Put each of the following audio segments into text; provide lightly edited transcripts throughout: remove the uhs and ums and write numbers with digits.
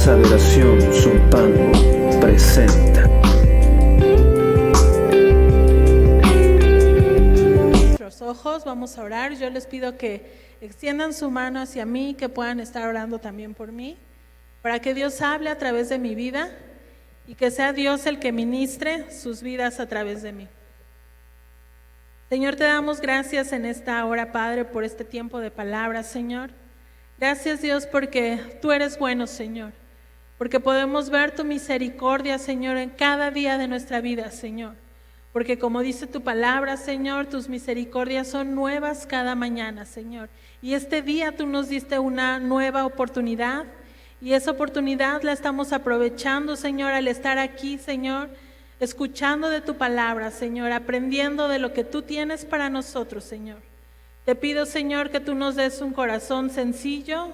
Casa de Oración Zumpango presenta. Nuestros ojos, vamos a orar. Yo les pido que extiendan su mano hacia mí, que puedan estar orando también por mí, para que Dios hable a través de mi vida y que sea Dios el que ministre sus vidas a través de mí. Señor, te damos gracias en esta hora, Padre, por este tiempo de palabras, Señor. Gracias, Dios, porque tú eres bueno, Señor, porque podemos ver tu misericordia, Señor, en cada día de nuestra vida, Señor, porque como dice tu palabra, Señor, tus misericordias son nuevas cada mañana, Señor, y este día tú nos diste una nueva oportunidad, y esa oportunidad la estamos aprovechando, Señor, al estar aquí, Señor, escuchando de tu palabra, Señor, aprendiendo de lo que tú tienes para nosotros, Señor. Te pido, Señor, que tú nos des un corazón sencillo,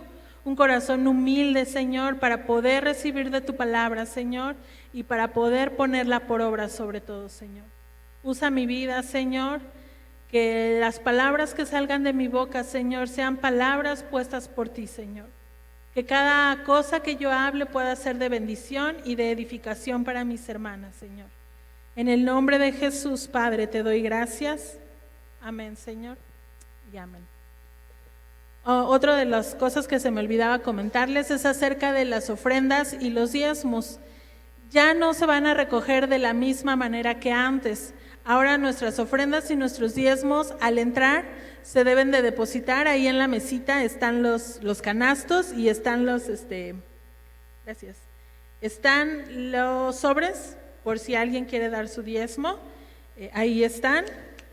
un corazón humilde, Señor, para poder recibir de tu palabra, Señor, y para poder ponerla por obra sobre todo, Señor. Usa mi vida, Señor, que las palabras que salgan de mi boca, Señor, sean palabras puestas por ti, Señor. Que cada cosa que yo hable pueda ser de bendición y de edificación para mis hermanas, Señor. En el nombre de Jesús, Padre, te doy gracias. Amén, Señor. Y amén. Otra de las cosas que se me olvidaba comentarles es acerca de las ofrendas y los diezmos. Ya no se van a recoger de la misma manera que antes. Ahora nuestras ofrendas y nuestros diezmos al entrar se deben de depositar. Ahí en la mesita están los canastos y están gracias. Están los sobres por si alguien quiere dar su diezmo. Ahí están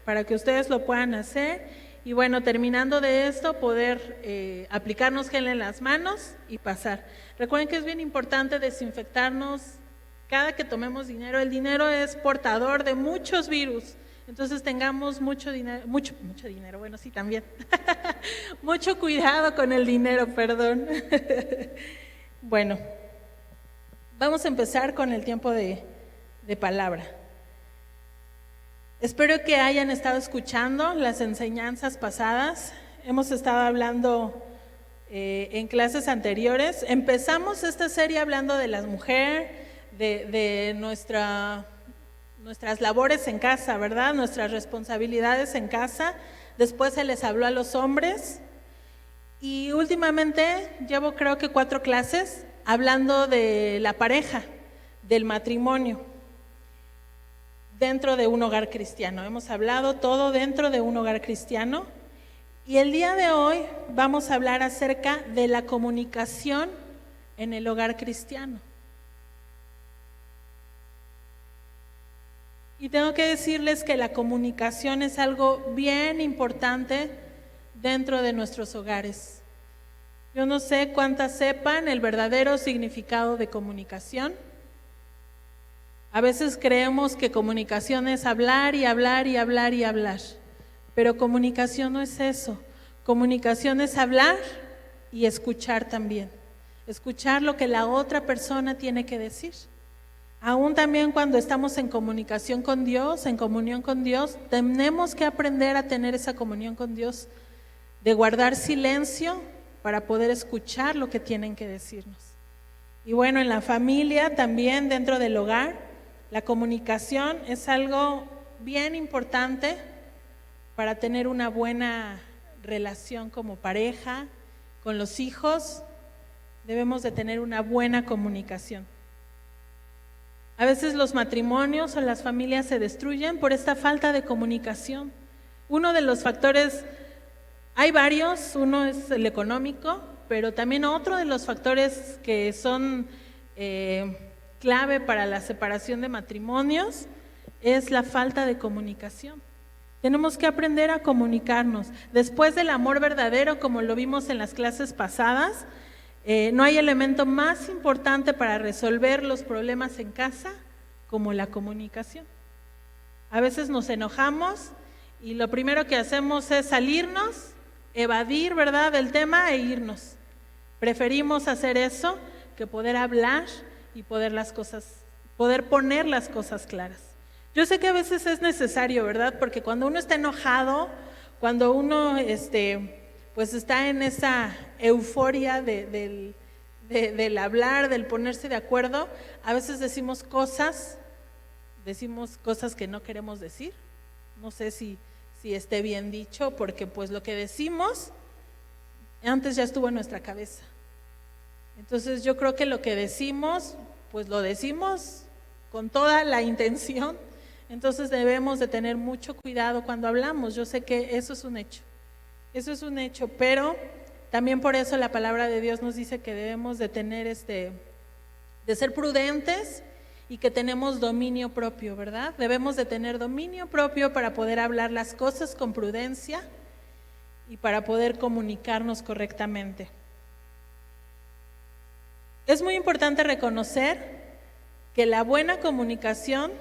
para que ustedes lo puedan hacer. Y bueno, terminando de esto, poder aplicarnos gel en las manos y pasar. Recuerden que es bien importante desinfectarnos cada que tomemos dinero. El dinero es portador de muchos virus, entonces tengamos mucho dinero, mucho dinero, bueno, sí, también. Mucho cuidado con el dinero, perdón. Bueno, vamos a empezar con el tiempo de palabra. Espero que hayan estado escuchando las enseñanzas pasadas. Hemos estado hablando en clases anteriores. Empezamos esta serie hablando de las mujeres, de nuestras labores en casa, ¿verdad? Nuestras responsabilidades en casa. Después se les habló a los hombres. Y últimamente llevo creo que 4 clases hablando de la pareja, del matrimonio, dentro de un hogar cristiano. Hemos hablado todo dentro de un hogar cristiano. Y el día de hoy vamos a hablar acerca de la comunicación en el hogar cristiano. Y tengo que decirles que la comunicación es algo bien importante dentro de nuestros hogares. Yo no sé cuántas sepan el verdadero significado de comunicación. A veces creemos que comunicación es hablar y hablar y hablar y hablar, pero comunicación no es eso. Comunicación es hablar y escuchar también. Escuchar lo que la otra persona tiene que decir. Aún también cuando estamos en comunicación con Dios, en comunión con Dios, tenemos que aprender a tener esa comunión con Dios, de guardar silencio para poder escuchar lo que tienen que decirnos. Y bueno, en la familia también, dentro del hogar, la comunicación es algo bien importante para tener una buena relación como pareja, con los hijos. Debemos de tener una buena comunicación. A veces los matrimonios o las familias se destruyen por esta falta de comunicación. Uno de los factores, hay varios, uno es el económico, pero también otro de los factores que son clave para la separación de matrimonios es la falta de comunicación. Tenemos que aprender a comunicarnos. Después del amor verdadero, como lo vimos en las clases pasadas, no hay elemento más importante para resolver los problemas en casa como la comunicación. A veces nos enojamos y lo primero que hacemos es salirnos, evadir, ¿verdad?, del tema e irnos. Preferimos hacer eso que poder hablar y poder poner las cosas claras. Yo sé que a veces es necesario, ¿verdad? Porque cuando uno está enojado, cuando uno pues está en esa euforia del hablar, del ponerse de acuerdo, a veces decimos cosas que no queremos decir. No sé si esté bien dicho, porque pues lo que decimos antes ya estuvo en nuestra cabeza. Entonces yo creo que lo que decimos, pues lo decimos con toda la intención. Entonces debemos de tener mucho cuidado cuando hablamos. Yo sé que eso es un hecho, pero también por eso la palabra de Dios nos dice que debemos de tener de ser prudentes y que tenemos dominio propio, ¿verdad? Debemos de tener dominio propio para poder hablar las cosas con prudencia y para poder comunicarnos correctamente. Es muy importante reconocer que la buena comunicación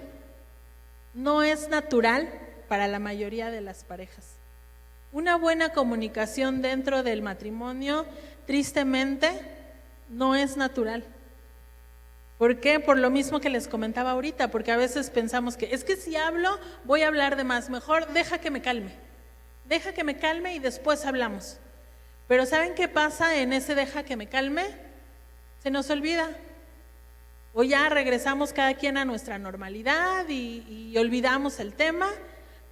no es natural para la mayoría de las parejas. Una buena comunicación dentro del matrimonio, tristemente, no es natural. ¿Por qué? Por lo mismo que les comentaba ahorita, porque a veces pensamos que es que si hablo, voy a hablar de más, mejor deja que me calme y después hablamos. Pero ¿saben qué pasa en ese deja que me calme? Se nos olvida. O ya regresamos cada quien a nuestra normalidad y olvidamos el tema,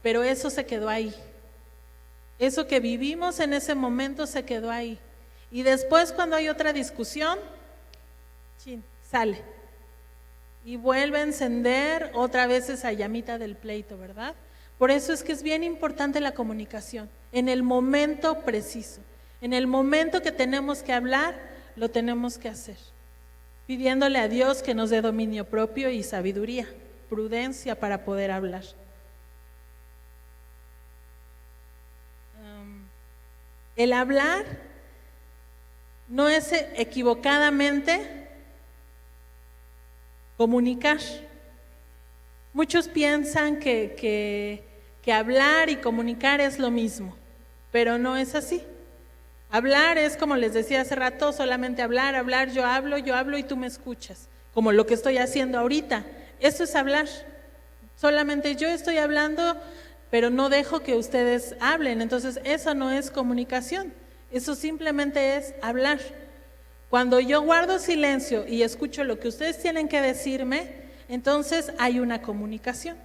pero eso se quedó ahí. Eso que vivimos en ese momento se quedó ahí. Y después cuando hay otra discusión, sale. Y vuelve a encender otra vez esa llamita del pleito, ¿verdad? Por eso es que es bien importante la comunicación, en el momento preciso. En el momento que tenemos que hablar, lo tenemos que hacer. Pidiéndole a Dios que nos dé dominio propio y sabiduría, prudencia para poder hablar. El hablar no es equivocadamente comunicar. Muchos piensan que hablar y comunicar es lo mismo, pero no es así. Hablar es, como les decía hace rato, solamente hablar, yo hablo y tú me escuchas, como lo que estoy haciendo ahorita. Eso es hablar. Solamente yo estoy hablando, pero no dejo que ustedes hablen. Entonces, eso no es comunicación, eso simplemente es hablar. Cuando yo guardo silencio y escucho lo que ustedes tienen que decirme, entonces hay una comunicación.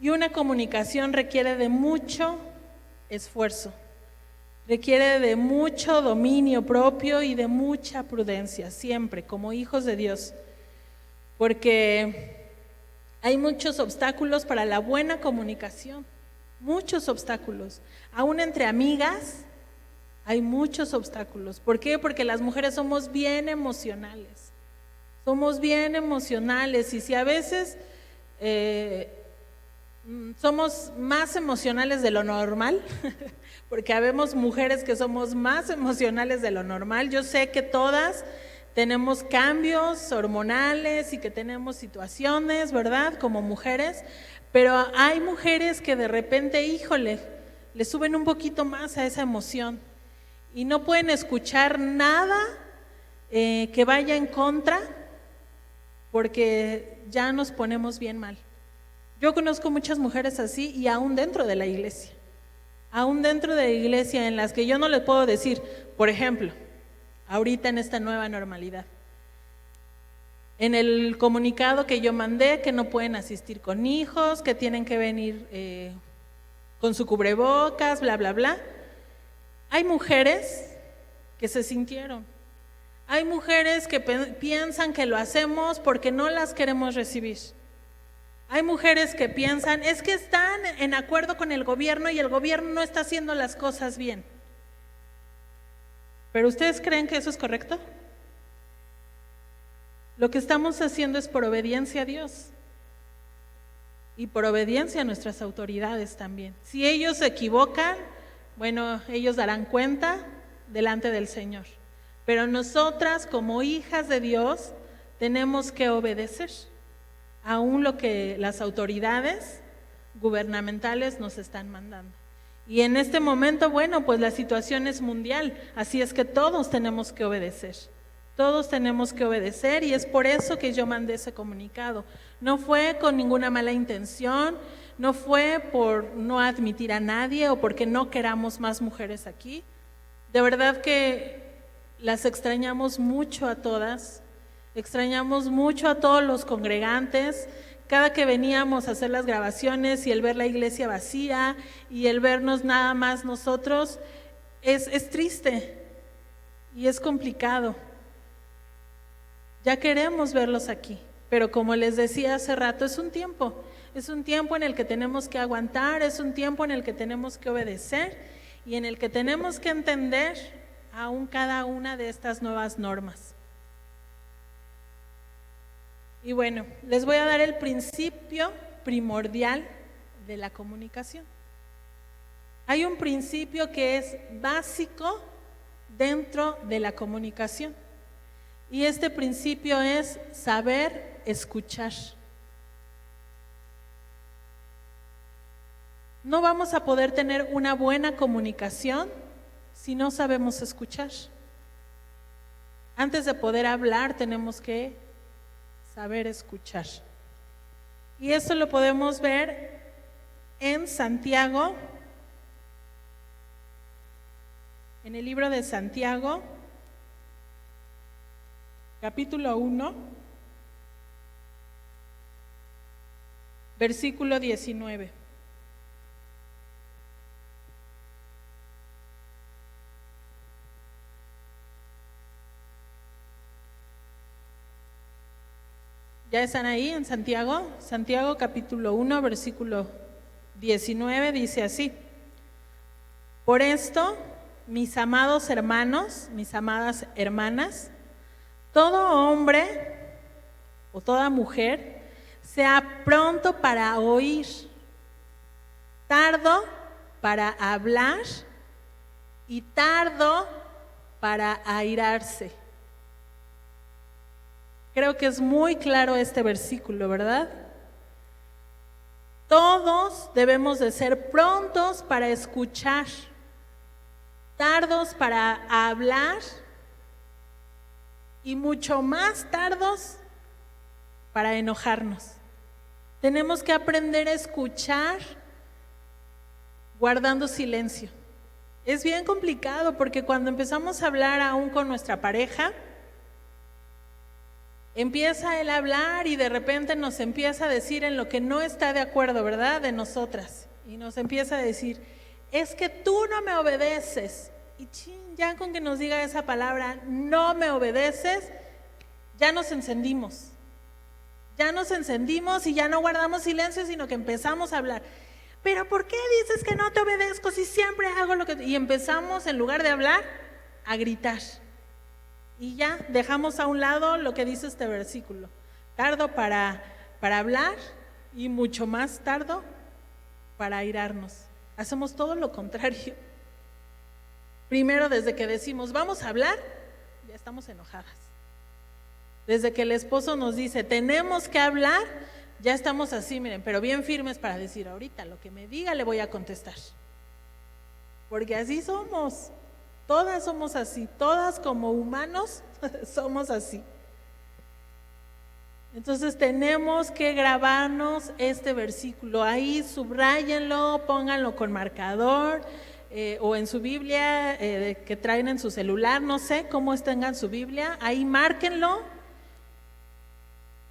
Y una comunicación requiere de mucho esfuerzo, requiere de mucho dominio propio y de mucha prudencia, siempre, como hijos de Dios, porque hay muchos obstáculos para la buena comunicación, muchos obstáculos, aún entre amigas hay muchos obstáculos. ¿Por qué? Porque las mujeres somos bien emocionales y si a veces somos más emocionales de lo normal, porque habemos mujeres que somos más emocionales de lo normal. Yo sé que todas tenemos cambios hormonales y que tenemos situaciones, ¿verdad? Como mujeres, pero hay mujeres que de repente, híjole, le suben un poquito más a esa emoción y no pueden escuchar nada que vaya en contra, porque ya nos ponemos bien mal. Yo conozco muchas mujeres así y aún dentro de la iglesia en las que yo no les puedo decir, por ejemplo, ahorita en esta nueva normalidad, en el comunicado que yo mandé, que no pueden asistir con hijos, que tienen que venir con su cubrebocas, bla, bla, bla. Hay mujeres que se sintieron, hay mujeres que piensan que lo hacemos porque no las queremos recibir. Hay mujeres que piensan, es que están en acuerdo con el gobierno y el gobierno no está haciendo las cosas bien. ¿Pero ustedes creen que eso es correcto? Lo que estamos haciendo es por obediencia a Dios y por obediencia a nuestras autoridades también. Si ellos se equivocan, bueno, ellos darán cuenta delante del Señor. Pero nosotras, como hijas de Dios, tenemos que obedecer aún lo que las autoridades gubernamentales nos están mandando. Y en este momento, bueno, pues la situación es mundial, así es que todos tenemos que obedecer. Todos tenemos que obedecer y es por eso que yo mandé ese comunicado. No fue con ninguna mala intención, no fue por no admitir a nadie o porque no queramos más mujeres aquí. De verdad que las extrañamos mucho a todas, extrañamos mucho a todos los congregantes. Cada que veníamos a hacer las grabaciones y el ver la iglesia vacía y el vernos nada más nosotros, es triste y es complicado. Ya queremos verlos aquí, pero como les decía hace rato, es un tiempo en el que tenemos que aguantar, es un tiempo en el que tenemos que obedecer y en el que tenemos que entender aún cada una de estas nuevas normas. Y bueno, les voy a dar el principio primordial de la comunicación. Hay un principio que es básico dentro de la comunicación y este principio es saber escuchar. No vamos a poder tener una buena comunicación si no sabemos escuchar. Antes de poder hablar tenemos que saber escuchar. Y esto lo podemos ver en Santiago, en el libro de Santiago, capítulo 1, versículo 19. ¿Ya están ahí en Santiago? Santiago capítulo 1, versículo 19 dice así: por esto, mis amados hermanos, mis amadas hermanas, todo hombre o toda mujer sea pronto para oír, tardo para hablar y tardo para airarse. Creo que es muy claro este versículo, ¿verdad? Todos debemos de ser prontos para escuchar, tardos para hablar y mucho más tardos para enojarnos. Tenemos que aprender a escuchar guardando silencio. Es bien complicado porque cuando empezamos a hablar aún con nuestra pareja, empieza él a hablar y de repente nos empieza a decir en lo que no está de acuerdo, ¿verdad? De nosotras. Y nos empieza a decir, es que tú no me obedeces. Y ya con que nos diga esa palabra, no me obedeces, ya nos encendimos. Ya nos encendimos y ya no guardamos silencio, sino que empezamos a hablar. Pero ¿por qué dices que no te obedezco si siempre hago lo que... Y empezamos, en lugar de hablar, a gritar. Y ya dejamos a un lado lo que dice este versículo. Tardo para hablar y mucho más tardo para airarnos. Hacemos todo lo contrario. Primero, desde que decimos vamos a hablar, ya estamos enojadas. Desde que el esposo nos dice tenemos que hablar, ya estamos así, miren, pero bien firmes para decir ahorita lo que me diga le voy a contestar. Porque así somos. Todas somos así, todas como humanos somos así. Entonces tenemos que grabarnos este versículo, ahí subráyenlo, pónganlo con marcador o en su Biblia que traen en su celular, no sé cómo tengan su Biblia, ahí márquenlo,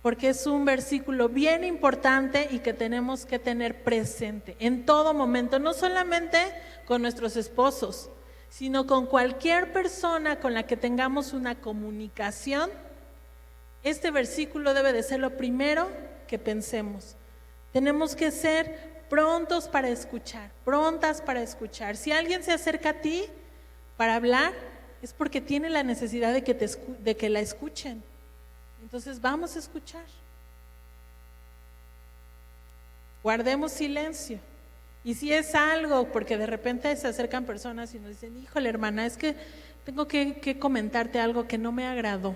porque es un versículo bien importante y que tenemos que tener presente en todo momento, no solamente con nuestros esposos, sino con cualquier persona con la que tengamos una comunicación. Este versículo debe de ser lo primero que pensemos. Tenemos que ser prontos para escuchar, prontas para escuchar. Si alguien se acerca a ti para hablar, es porque tiene la necesidad de que la escuchen. Entonces vamos a escuchar. Guardemos silencio. Y si es algo, porque de repente se acercan personas y nos dicen, híjole hermana, es que tengo que comentarte algo que no me agradó.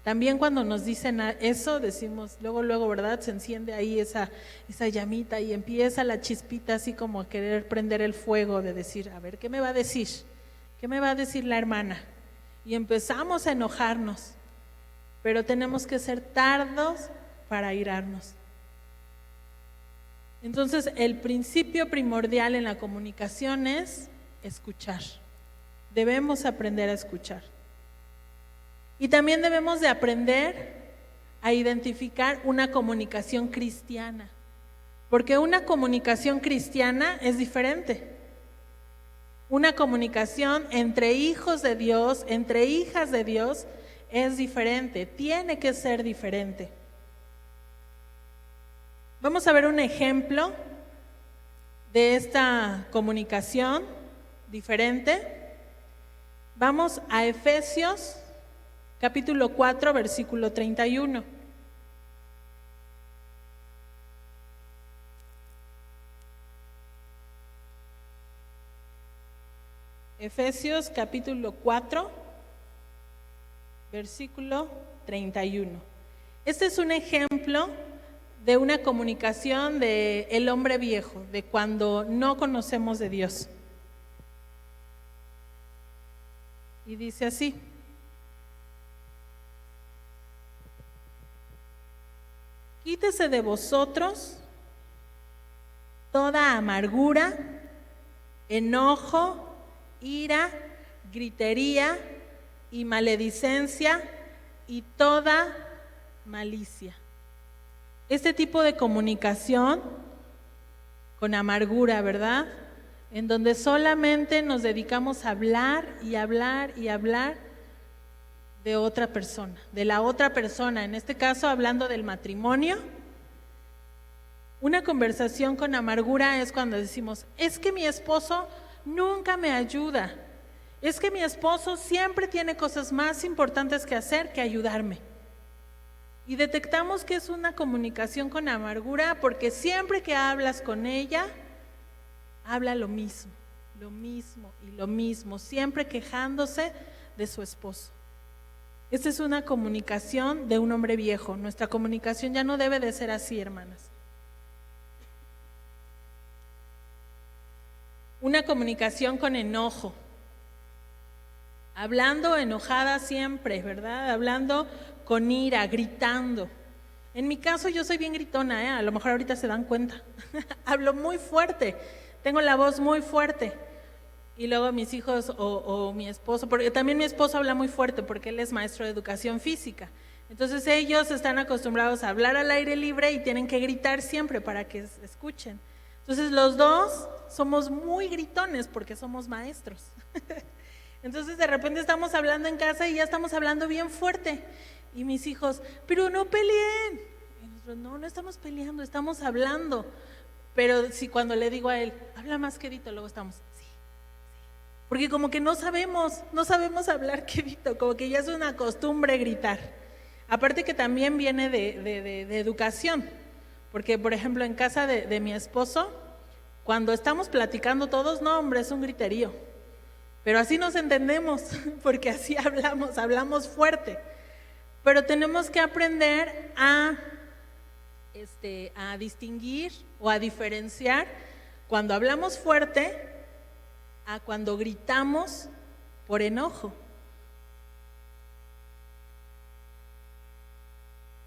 También cuando nos dicen eso, decimos, luego, ¿verdad? Se enciende ahí esa llamita y empieza la chispita así como a querer prender el fuego de decir, a ver, ¿qué me va a decir? ¿Qué me va a decir la hermana? Y empezamos a enojarnos, pero tenemos que ser tardos para airarnos. Entonces, el principio primordial en la comunicación es escuchar. Debemos aprender a escuchar. Y también debemos de aprender a identificar una comunicación cristiana, porque una comunicación cristiana es diferente. Una comunicación entre hijos de Dios, entre hijas de Dios, es diferente, tiene que ser diferente. Vamos a ver un ejemplo de esta comunicación diferente. Vamos a Efesios capítulo 4, versículo 31. Efesios capítulo 4, versículo 31. Este es un ejemplo de una comunicación del hombre viejo, de cuando no conocemos de Dios. Y dice así: quítese de vosotros toda amargura, enojo, ira, gritería y maledicencia y toda malicia. Este tipo de comunicación con amargura, ¿verdad? En donde solamente nos dedicamos a hablar y hablar y hablar de otra persona, de la otra persona, en este caso hablando del matrimonio. Una conversación con amargura es cuando decimos: es que mi esposo nunca me ayuda, es que mi esposo siempre tiene cosas más importantes que hacer que ayudarme. Y detectamos que es una comunicación con amargura porque siempre que hablas con ella, habla lo mismo y lo mismo, siempre quejándose de su esposo. Esta es una comunicación de un hombre viejo. Nuestra comunicación ya no debe de ser así, hermanas. Una comunicación con enojo, hablando enojada siempre, ¿verdad? Hablando con ira, gritando. En mi caso yo soy bien gritona, a lo mejor ahorita se dan cuenta. Hablo muy fuerte, tengo la voz muy fuerte. Y luego mis hijos o mi esposo, porque también mi esposo habla muy fuerte porque él es maestro de educación física. Entonces ellos están acostumbrados a hablar al aire libre y tienen que gritar siempre para que escuchen. Entonces los dos somos muy gritones porque somos maestros. Entonces de repente estamos hablando en casa y ya estamos hablando bien fuerte. Y mis hijos: pero no peleen. Y nosotros: no estamos peleando, estamos hablando. Pero si cuando le digo a él: habla más quedito, luego estamos: sí. Porque como que no sabemos hablar quedito, como que ya es una costumbre gritar. Aparte que también viene de educación. Porque, por ejemplo, en casa de mi esposo, cuando estamos platicando todos, no, hombre, es un griterío. Pero así nos entendemos, porque así hablamos fuerte. Pero tenemos que aprender a distinguir o a diferenciar cuando hablamos fuerte a cuando gritamos por enojo.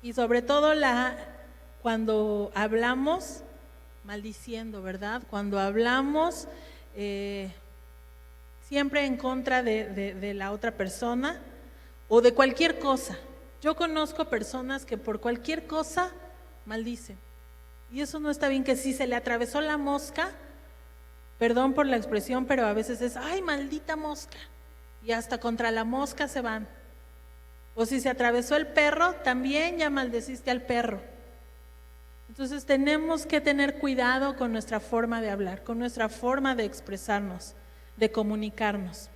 Y sobre todo cuando hablamos maldiciendo, ¿verdad? Cuando hablamos siempre en contra de la otra persona o de cualquier cosa. Yo conozco personas que por cualquier cosa maldicen. Y eso no está bien, que si se le atravesó la mosca, perdón por la expresión, pero a veces es: ¡ay, maldita mosca! Y hasta contra la mosca se van. O si se atravesó el perro, también ya maldeciste al perro. Entonces tenemos que tener cuidado con nuestra forma de hablar, con nuestra forma de expresarnos, de comunicarnos.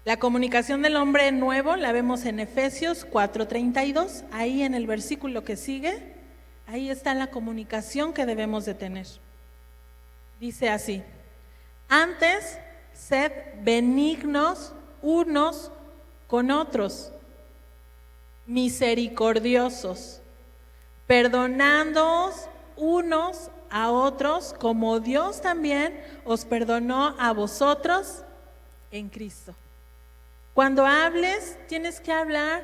La comunicación del hombre nuevo la vemos en Efesios 4:32, ahí en el versículo que sigue, ahí está la comunicación que debemos de tener. Dice así: antes, sed benignos unos con otros, misericordiosos, perdonándoos unos a otros, como Dios también os perdonó a vosotros en Cristo. Cuando hables, tienes que hablar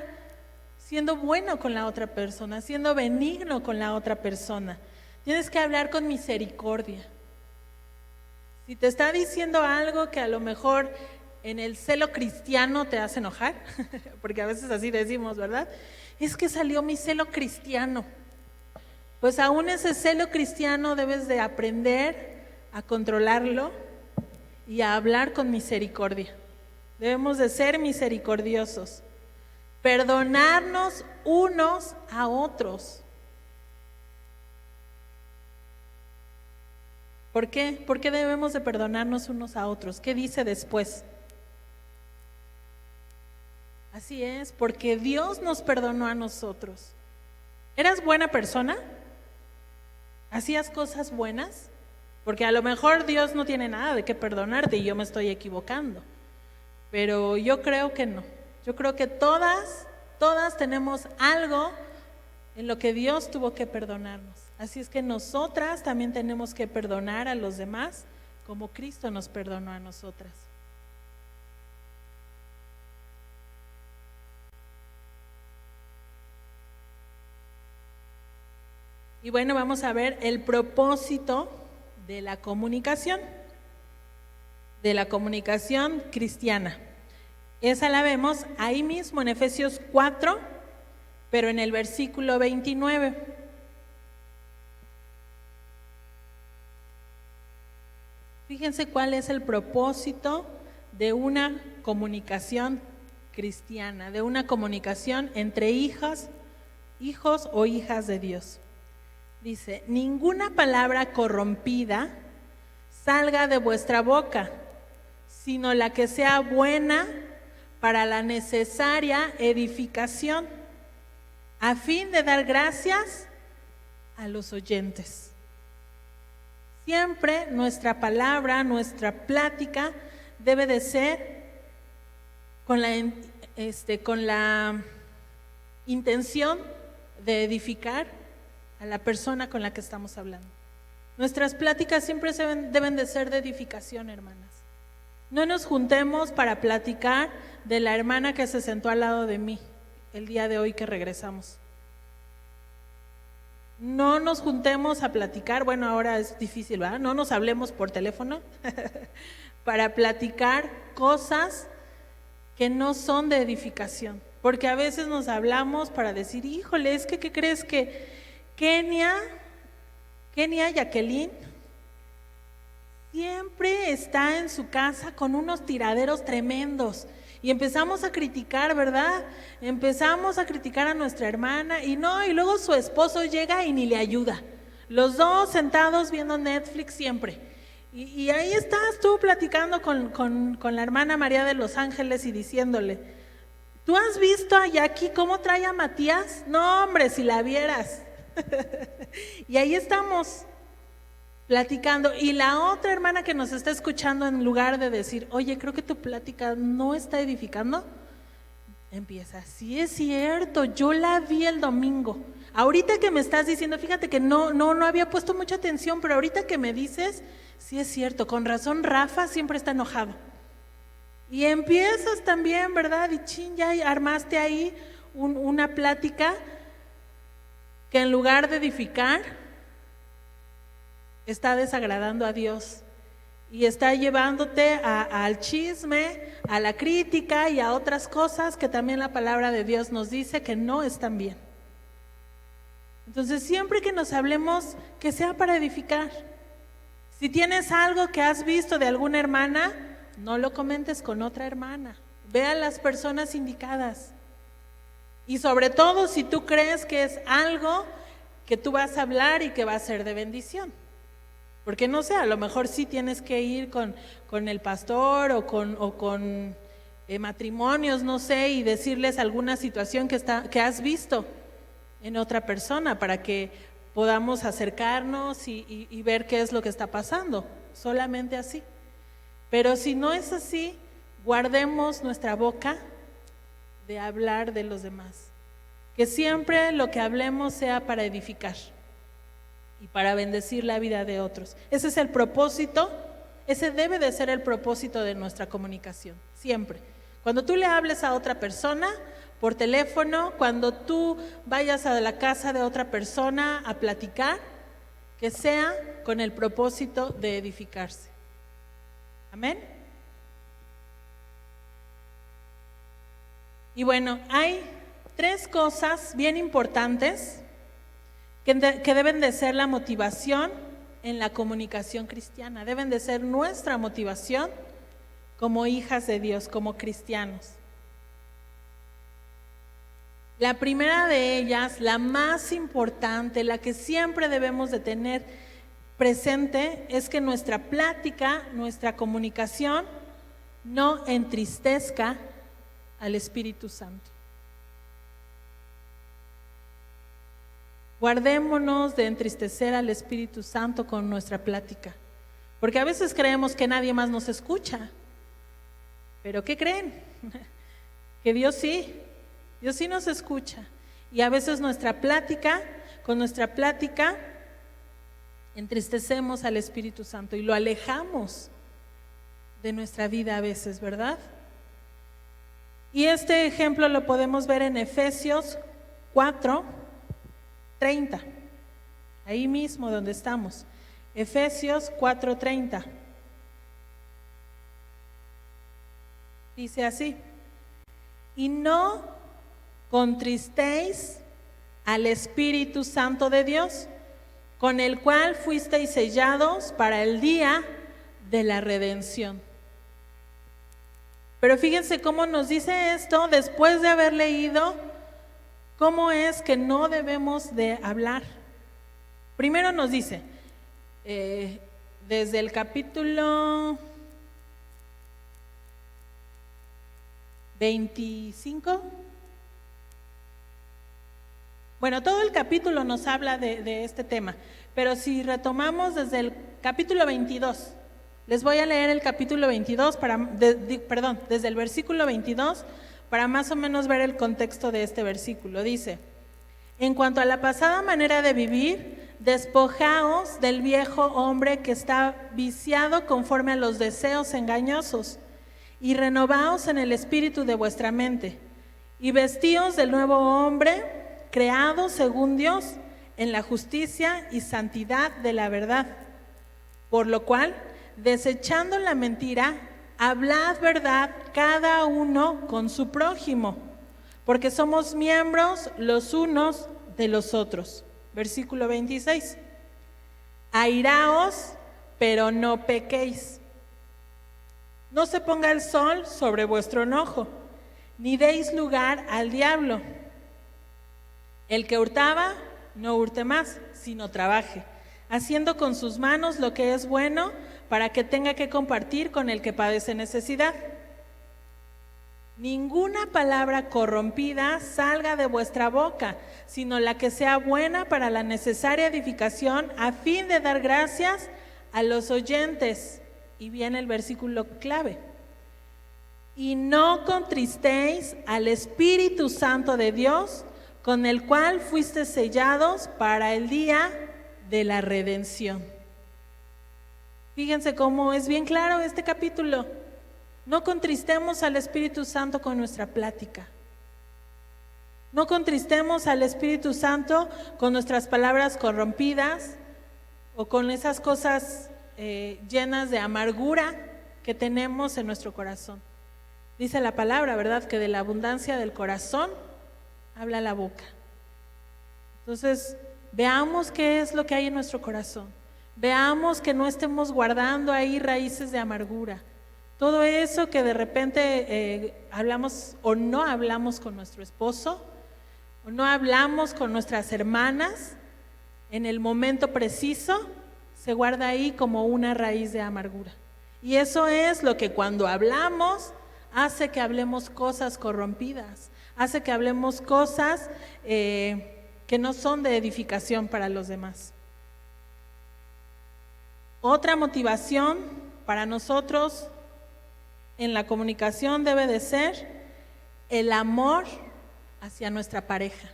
siendo bueno con la otra persona, siendo benigno con la otra persona. Tienes que hablar con misericordia. Si te está diciendo algo que a lo mejor en el celo cristiano te hace enojar, porque a veces así decimos, ¿verdad? Es que salió mi celo cristiano. Pues aún ese celo cristiano debes de aprender a controlarlo y a hablar con misericordia. Debemos de ser misericordiosos, perdonarnos unos a otros. ¿Por qué? ¿Por qué debemos de perdonarnos unos a otros? ¿Qué dice después? Así es, porque Dios nos perdonó a nosotros. ¿Eras buena persona? ¿Hacías cosas buenas? Porque a lo mejor Dios no tiene nada de qué perdonarte y yo me estoy equivocando. Pero yo creo que no. Yo creo que todas tenemos algo en lo que Dios tuvo que perdonarnos. Así es que nosotras también tenemos que perdonar a los demás como Cristo nos perdonó a nosotras. Y bueno, vamos a ver el propósito de la comunicación cristiana. Esa la vemos ahí mismo en Efesios 4, pero en el versículo 29. Fíjense cuál es el propósito de una comunicación cristiana, de una comunicación entre hijos o hijas de Dios. Dice, ninguna palabra corrompida salga de vuestra boca, sino la que sea buena para la necesaria edificación, a fin de dar gracias a los oyentes. Siempre nuestra palabra, nuestra plática debe de ser con la intención de edificar a la persona con la que estamos hablando. Nuestras pláticas siempre deben de ser de edificación, hermanas. No nos juntemos para platicar de la hermana que se sentó al lado de mí el día de hoy que regresamos. No nos juntemos a platicar, bueno, ahora es difícil, ¿verdad? No nos hablemos por teléfono para platicar cosas que no son de edificación. Porque a veces nos hablamos para decir, híjole, es que, ¿qué crees que Kenia, Jacqueline, siempre está en su casa con unos tiraderos tremendos? Y empezamos a criticar, ¿verdad? Empezamos a criticar a nuestra hermana y luego su esposo llega y ni le ayuda. Los dos sentados viendo Netflix siempre. Y ahí estás tú platicando con la hermana María de los Ángeles y diciéndole, ¿tú has visto a Jackie cómo trae a Matías? No, hombre, si la vieras. Y ahí estamos platicando, y la otra hermana que nos está escuchando, en lugar de decir, oye, creo que tu plática no está edificando, empieza, sí es cierto, yo la vi el domingo. Ahorita que me estás diciendo, fíjate que no había puesto mucha atención, pero ahorita que me dices, sí es cierto, con razón Rafa siempre está enojado. Y empiezas también, ¿verdad? Y ya armaste ahí una plática que en lugar de edificar, está desagradando a Dios y está llevándote al chisme, a la crítica y a otras cosas que también la palabra de Dios nos dice que no están bien. Entonces, siempre que nos hablemos, que sea para edificar. Si tienes algo que has visto de alguna hermana, no lo comentes con otra hermana. Ve a las personas indicadas. Y sobre todo si tú crees que es algo que tú vas a hablar y que va a ser de bendición. Porque no sé, a lo mejor sí tienes que ir con el pastor o con matrimonios, no sé, y decirles alguna situación que has visto en otra persona para que podamos acercarnos y ver qué es lo que está pasando, solamente así. Pero si no es así, guardemos nuestra boca de hablar de los demás. Que siempre lo que hablemos sea para edificar y para bendecir la vida de otros. Ese es el propósito, ese debe de ser el propósito de nuestra comunicación, siempre. Cuando tú le hables a otra persona por teléfono, cuando tú vayas a la casa de otra persona a platicar, que sea con el propósito de edificarse. Amén. Y bueno, hay 3 cosas bien importantes que deben de ser la motivación en la comunicación cristiana, deben de ser nuestra motivación como hijas de Dios, como cristianos. La primera de ellas, la más importante, la que siempre debemos de tener presente, es que nuestra plática, nuestra comunicación, no entristezca al Espíritu Santo. Guardémonos de entristecer al Espíritu Santo con nuestra plática, porque a veces creemos que nadie más nos escucha, pero ¿qué creen? Que Dios sí nos escucha, y a veces con nuestra plática entristecemos al Espíritu Santo y lo alejamos de nuestra vida a veces, ¿verdad? Y este ejemplo lo podemos ver en Efesios 4:30, ahí mismo donde estamos, Efesios 4:30. Dice así: y no contristéis al Espíritu Santo de Dios, con el cual fuisteis sellados para el día de la redención. Pero fíjense cómo nos dice esto después de haber leído cómo es que no debemos de hablar. Primero nos dice, desde el capítulo 25, bueno, todo el capítulo nos habla de este tema, pero si retomamos desde el capítulo 22, les voy a leer el capítulo 22, desde el versículo 22, para más o menos ver el contexto de este versículo. Dice: en cuanto a la pasada manera de vivir, despojaos del viejo hombre que está viciado conforme a los deseos engañosos, y renovaos en el espíritu de vuestra mente, y vestíos del nuevo hombre, creado según Dios, en la justicia y santidad de la verdad. Por lo cual, desechando la mentira, hablad verdad cada uno con su prójimo, porque somos miembros los unos de los otros. Versículo 26. Airaos, pero no pequéis. No se ponga el sol sobre vuestro enojo, ni deis lugar al diablo. El que hurtaba, no hurte más, sino trabaje, haciendo con sus manos lo que es bueno, para que tenga que compartir con el que padece necesidad. Ninguna palabra corrompida salga de vuestra boca, sino la que sea buena para la necesaria edificación, a fin de dar gracias a los oyentes. Y viene el versículo clave: y no contristéis al Espíritu Santo de Dios, con el cual fuiste sellados para el día de la redención. Fíjense cómo es bien claro este capítulo. No contristemos al Espíritu Santo con nuestra plática. No contristemos al Espíritu Santo con nuestras palabras corrompidas o con esas cosas llenas de amargura que tenemos en nuestro corazón. Dice la palabra, ¿verdad?, que de la abundancia del corazón habla la boca. Entonces, veamos qué es lo que hay en nuestro corazón. Veamos que no estemos guardando ahí raíces de amargura. Todo eso que de repente hablamos o no hablamos con nuestro esposo, o no hablamos con nuestras hermanas en el momento preciso, se guarda ahí como una raíz de amargura. Y eso es lo que cuando hablamos hace que hablemos cosas corrompidas, hace que hablemos cosas que no son de edificación para los demás. Otra motivación para nosotros en la comunicación debe de ser el amor hacia nuestra pareja.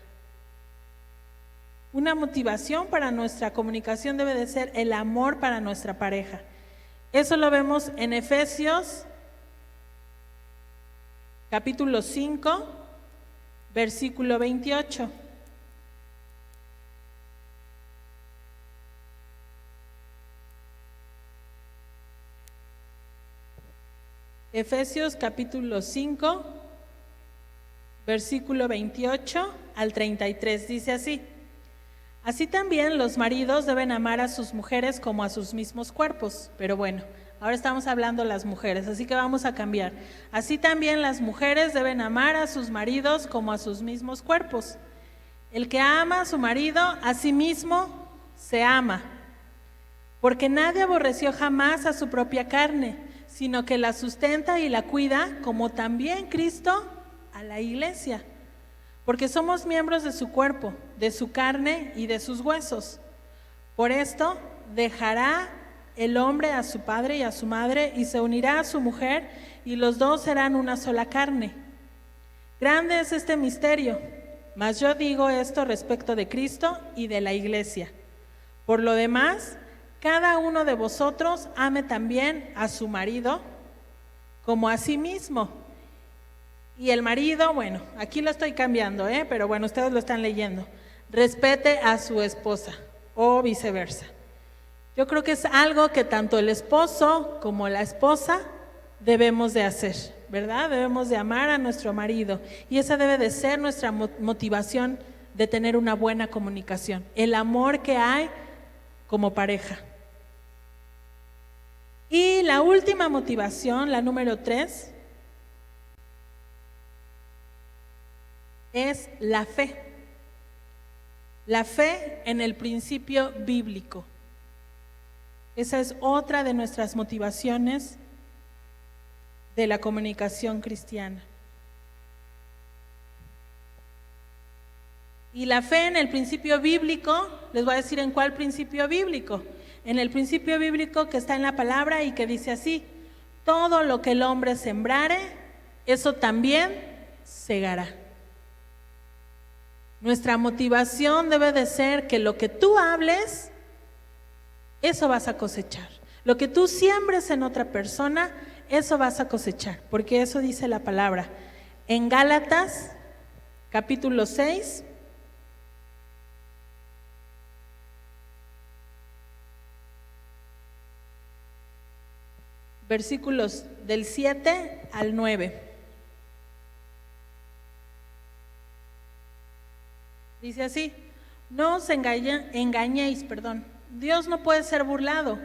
Una motivación para nuestra comunicación debe de ser el amor para nuestra pareja. Eso lo vemos en Efesios capítulo 5, versículo 28. Efesios capítulo 5, versículo 28 al 33, dice así: Así también los maridos deben amar a sus mujeres como a sus mismos cuerpos. Pero bueno, ahora estamos hablando de las mujeres, así que vamos a cambiar. Así también las mujeres deben amar a sus maridos como a sus mismos cuerpos. El que ama a su marido, a sí mismo se ama. Porque nadie aborreció jamás a su propia carne, sino que la sustenta y la cuida, como también Cristo a la iglesia. Porque somos miembros de su cuerpo, de su carne y de sus huesos. Por esto dejará el hombre a su padre y a su madre y se unirá a su mujer y los dos serán una sola carne. Grande es este misterio, mas yo digo esto respecto de Cristo y de la iglesia. Por lo demás, cada uno de vosotros ame también a su marido como a sí mismo. Y el marido, bueno, aquí lo estoy cambiando, pero bueno, ustedes lo están leyendo. Respete a su esposa o viceversa. Yo creo que es algo que tanto el esposo como la esposa debemos de hacer, ¿verdad? Debemos de amar a nuestro marido y esa debe de ser nuestra motivación de tener una buena comunicación, el amor que hay como pareja. Y la última motivación, la número 3, es la fe. La fe en el principio bíblico. Esa es otra de nuestras motivaciones de la comunicación cristiana. Y la fe en el principio bíblico, les voy a decir en cuál principio bíblico. En el principio bíblico que está en la palabra y que dice así: todo lo que el hombre sembrare, eso también segará. Nuestra motivación debe de ser que lo que tú hables, eso vas a cosechar. Lo que tú siembres en otra persona, eso vas a cosechar, porque eso dice la palabra. En Gálatas, capítulo 6, versículos del 7 al 9. Dice así: no os engañéis, Dios no puede ser burlado,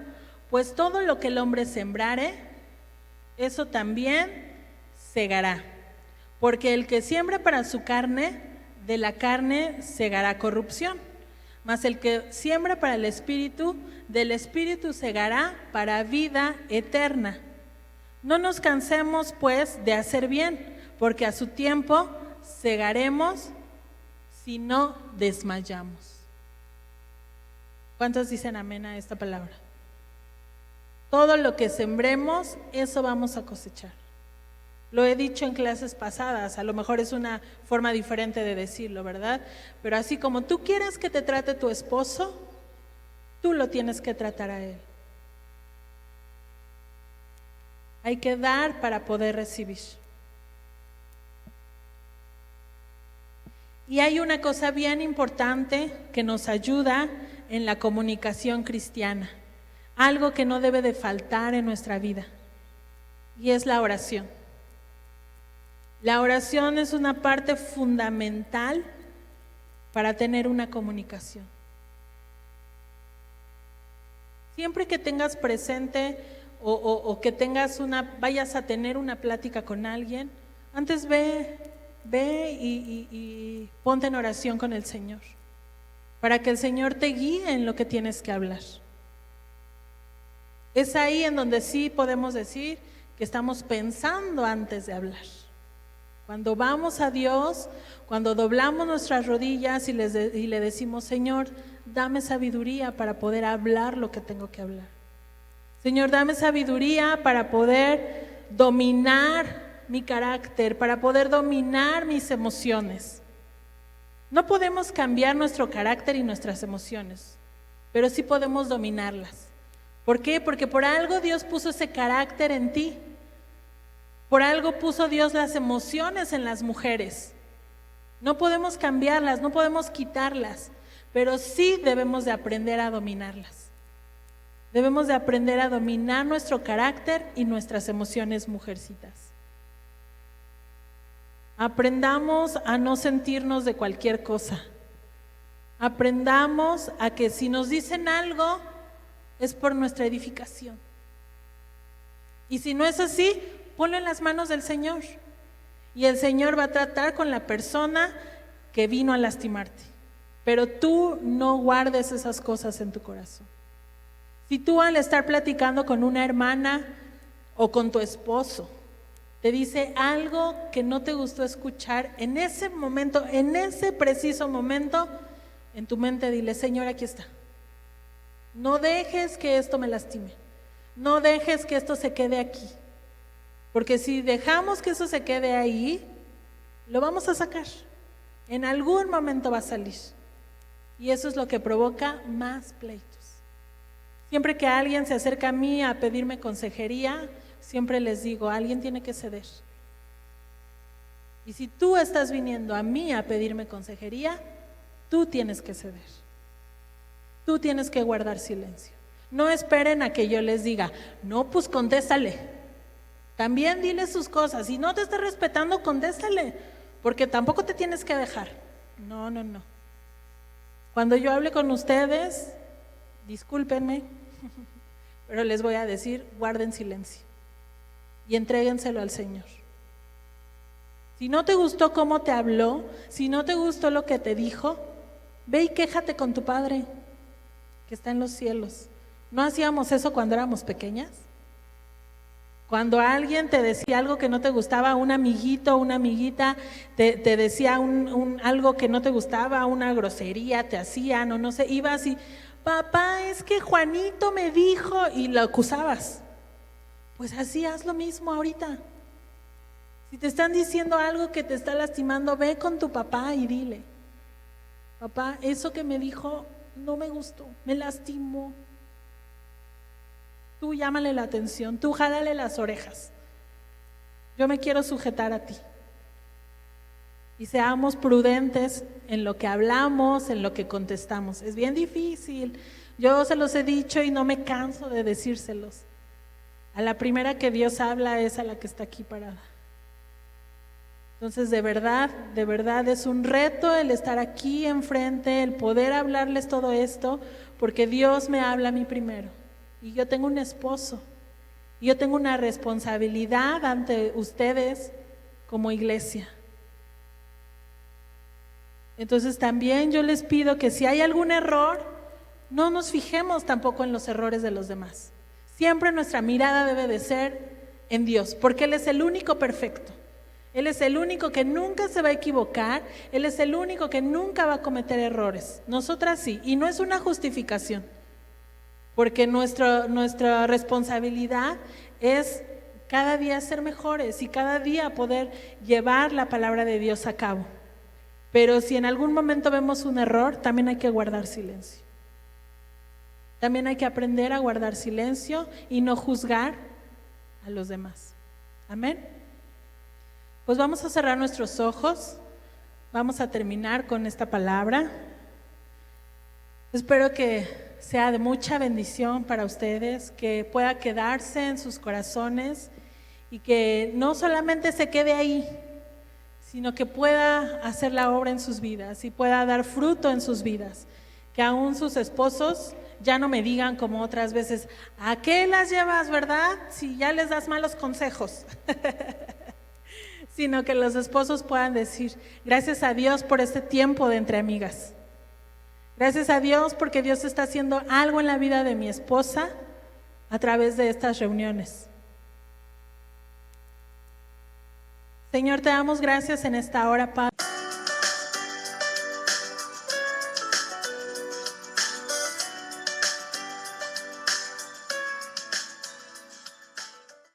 pues todo lo que el hombre sembrare, eso también segará. Porque el que siembra para su carne, de la carne segará corrupción. Mas el que siembra para el Espíritu, del Espíritu segará para vida eterna. No nos cansemos, pues, de hacer bien, porque a su tiempo segaremos si no desmayamos. ¿Cuántos dicen amén a esta palabra? Todo lo que sembremos, eso vamos a cosechar. Lo he dicho en clases pasadas, a lo mejor es una forma diferente de decirlo, ¿verdad? Pero así como tú quieres que te trate tu esposo, tú lo tienes que tratar a él. Hay que dar para poder recibir. Y hay una cosa bien importante que nos ayuda en la comunicación cristiana, algo que no debe de faltar en nuestra vida, y es la oración. La oración es una parte fundamental para tener una comunicación. Siempre que tengas presente o que vayas a tener una plática con alguien, antes ve y ponte en oración con el Señor, para que el Señor te guíe en lo que tienes que hablar. Es ahí en donde sí podemos decir que estamos pensando antes de hablar. Cuando vamos a Dios, cuando doblamos nuestras rodillas y le decimos: Señor, dame sabiduría para poder hablar lo que tengo que hablar. Señor, dame sabiduría para poder dominar mi carácter, para poder dominar mis emociones. No podemos cambiar nuestro carácter y nuestras emociones, pero sí podemos dominarlas. ¿Por qué? Porque por algo Dios puso ese carácter en ti. Por algo puso Dios las emociones en las mujeres. No podemos cambiarlas, no podemos quitarlas, pero sí debemos de aprender a dominarlas. Debemos de aprender a dominar nuestro carácter y nuestras emociones, mujercitas. Aprendamos a no sentirnos de cualquier cosa. Aprendamos a que si nos dicen algo es por nuestra edificación. Y si no es así, ponlo en las manos del Señor. Y el Señor va a tratar con la persona que vino a lastimarte. Pero tú no guardes esas cosas en tu corazón. Si tú al estar platicando con una hermana o con tu esposo, te dice algo que no te gustó escuchar, en ese momento, en ese preciso momento, en tu mente dile: Señor, aquí está. No dejes que esto me lastime. No dejes que esto se quede aquí. Porque si dejamos que eso se quede ahí, lo vamos a sacar. En algún momento va a salir. Y eso es lo que provoca más pleitos. Siempre que alguien se acerca a mí a pedirme consejería, siempre les digo: alguien tiene que ceder. Y si tú estás viniendo a mí a pedirme consejería, tú tienes que ceder. Tú tienes que guardar silencio. No esperen a que yo les diga: no, pues contéstale. También dile sus cosas. Si no te está respetando, contéstale, porque tampoco te tienes que dejar. No. Cuando yo hable con ustedes, discúlpenme, pero les voy a decir: guarden silencio y entréguenselo al Señor. Si no te gustó cómo te habló, si no te gustó lo que te dijo, ve y quéjate con tu Padre que está en los cielos. ¿No hacíamos eso cuando éramos pequeñas? Cuando alguien te decía algo que no te gustaba, un amiguito, una amiguita te decía algo que no te gustaba, una grosería te hacían o no sé, ibas y: papá, es que Juanito me dijo, y lo acusabas. Pues así haz lo mismo ahorita. Si te están diciendo algo que te está lastimando, ve con tu papá y dile: papá, eso que me dijo no me gustó, me lastimó. Tú llámale la atención, tú jálale las orejas. Yo me quiero sujetar a ti. Y seamos prudentes en lo que hablamos, en lo que contestamos. Es bien difícil. Yo se los he dicho y no me canso de decírselos. A la primera que Dios habla es a la que está aquí parada. Entonces, de verdad es un reto el estar aquí enfrente, el poder hablarles todo esto, porque Dios me habla a mí primero. Y yo tengo un esposo, y yo tengo una responsabilidad ante ustedes como iglesia. Entonces también yo les pido que si hay algún error, no nos fijemos tampoco en los errores de los demás. Siempre nuestra mirada debe de ser en Dios, porque Él es el único perfecto. Él es el único que nunca se va a equivocar, Él es el único que nunca va a cometer errores. Nosotras sí, y no es una justificación. Porque nuestra responsabilidad es cada día ser mejores y cada día poder llevar la palabra de Dios a cabo. Pero si en algún momento vemos un error, también hay que guardar silencio. También hay que aprender a guardar silencio y no juzgar a los demás. Amén. Pues vamos a cerrar nuestros ojos. Vamos a terminar con esta palabra. Espero que sea de mucha bendición para ustedes, que pueda quedarse en sus corazones y que no solamente se quede ahí, sino que pueda hacer la obra en sus vidas y pueda dar fruto en sus vidas. Que aún sus esposos ya no me digan como otras veces: ¿a qué las llevas, verdad? Si ya les das malos consejos. Sino que los esposos puedan decir: gracias a Dios por este tiempo de entre amigas. Gracias a Dios porque Dios está haciendo algo en la vida de mi esposa a través de estas reuniones. Señor, te damos gracias en esta hora, Padre.